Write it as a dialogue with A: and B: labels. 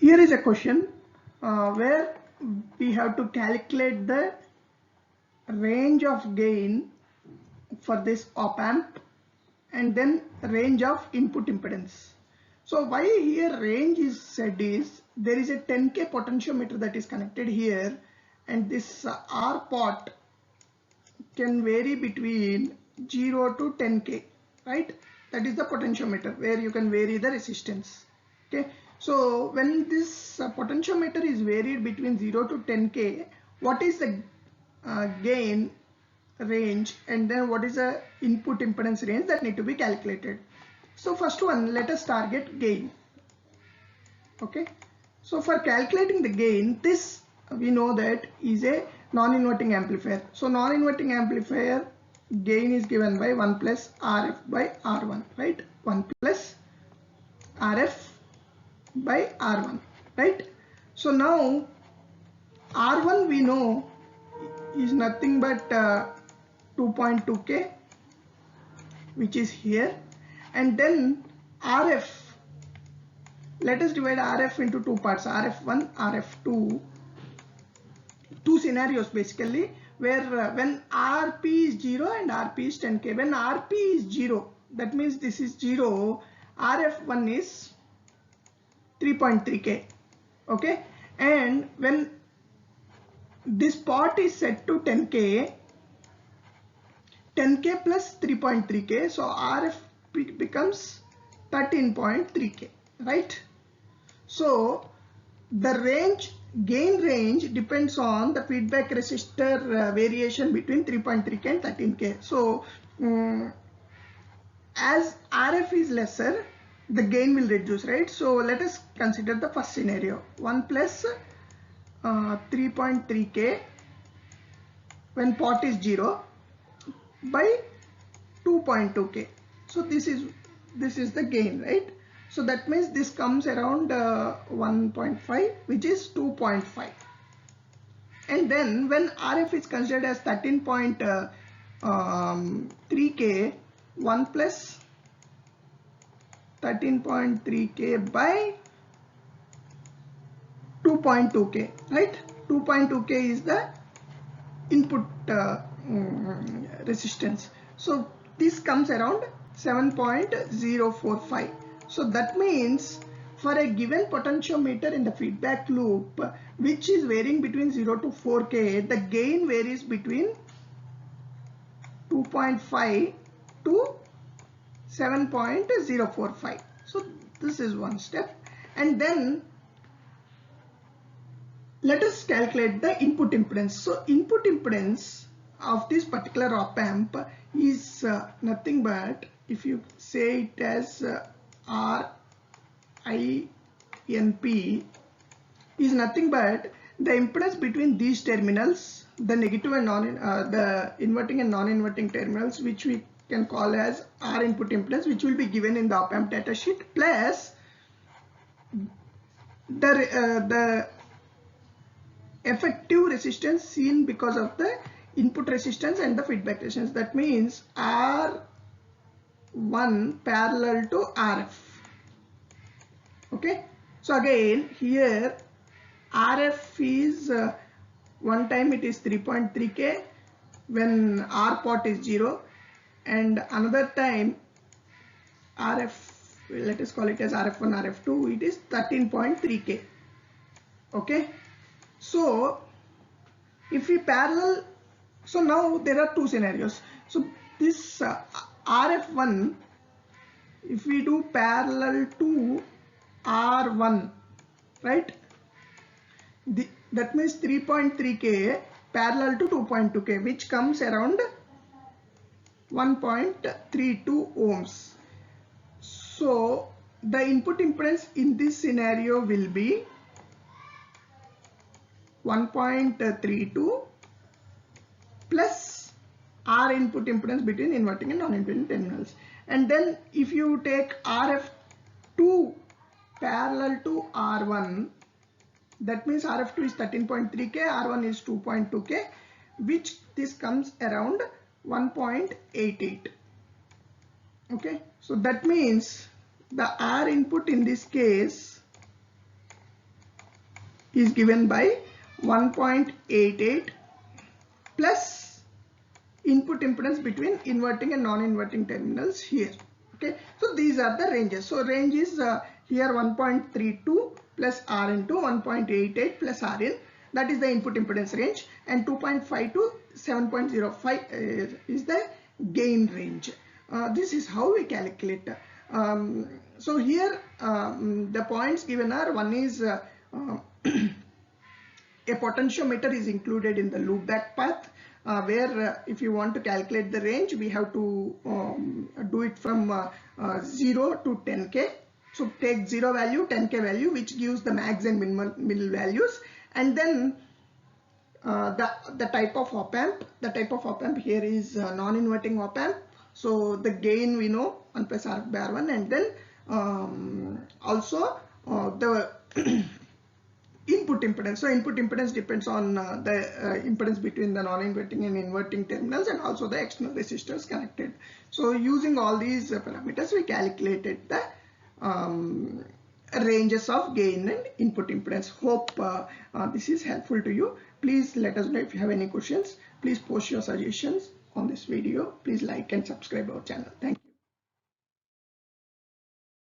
A: here is a question where we have to calculate the range of gain for this op amp and then range of input impedance. So why here range is said is there is a 10K potentiometer that is connected here, and this R pot can vary between 0 to 10K, right? That is the potentiometer where you can vary the resistance. Okay, so when this potentiometer is varied between 0 to 10K, what is the gain range, and then what is the input impedance range that need to be calculated? So first one, let us target gain. Okay, so for calculating the gain, this we know that is a non-inverting amplifier. So non-inverting amplifier gain is given by 1 plus RF by R1, right? 1 plus RF by R1, right? So now R1 we know is nothing but 2.2K, which is here, and then RF, let us divide RF into two parts, RF1, RF2, two scenarios basically, where when RP is 0 and RP is 10K. When RP is 0, that means this is 0, RF1 is 3.3K, okay, and when this pot is set to 10K, 10K plus 3.3K, so RF becomes 13.3K, right? So the range, gain range depends on the feedback resistor variation between 3.3K and 13K. So as RF is lesser, the gain will reduce, right? So let us consider the first scenario, 1 plus 3.3K when pot is 0 by 2.2K. So this is the gain, right? So that means this comes around 1.5, which is 2.5. And then when RF is considered as 13.3K, 1 plus 13.3K by 2.2K, right? 2.2K is the input resistance. So this comes around 7.045. So that means for a given potentiometer in the feedback loop, which is varying between 0 to 4K, the gain varies between 2.5 to 7.045. So this is one step. And then let us calculate the input impedance. So input impedance of this particular op amp is nothing but, if you say it as RINP, is nothing but the impedance between these terminals, the negative and the inverting and non-inverting terminals, which we can call as R input impedance, which will be given in the op amp data sheet, plus the effective resistance seen because of the input resistance and the feedback resistance. That means R1 parallel to RF. Okay, so again here RF is one time it is 3.3K when R pot is 0, and another time RF, let us call it as RF1, RF2, it is 13.3K. okay, so if we parallel, so now there are two scenarios. So this RF1, if we do parallel to R1, right, that means 3.3K parallel to 2.2K, which comes around 1.32 ohms. So the input impedance in this scenario will be 1.32 plus R input impedance between inverting and non-inverting terminals. And then if you take RF2 parallel to R1, that means RF2 is 13.3K, R1 is 2.2K, which this comes around 1.88. okay, so that means the R input in this case is given by 1.88 plus input impedance between inverting and non-inverting terminals here. Okay, so these are the ranges. So range is here 1.32 plus R into 1.88 plus Rin, that is the input impedance range, and 2.5 to 7.05 is the gain range. This is how we calculate. So here the points given are, one is a potentiometer is included in the loopback path, where if you want to calculate the range, we have to do it from 0 to 10k. So take 0 value, 10k value, which gives the max and minimal values, and then the type of op amp. The type of op amp here is non-inverting op amp. So the gain we know 1 plus RF by R1, and then also the input impedance. So input impedance depends on the impedance between the non-inverting and inverting terminals, and also the external resistors connected. So using all these parameters, we calculated the ranges of gain and input impedance. Hope this is helpful to you. Please let us know if you have any questions. Please post your suggestions on this video. Please like and subscribe our channel. Thank you.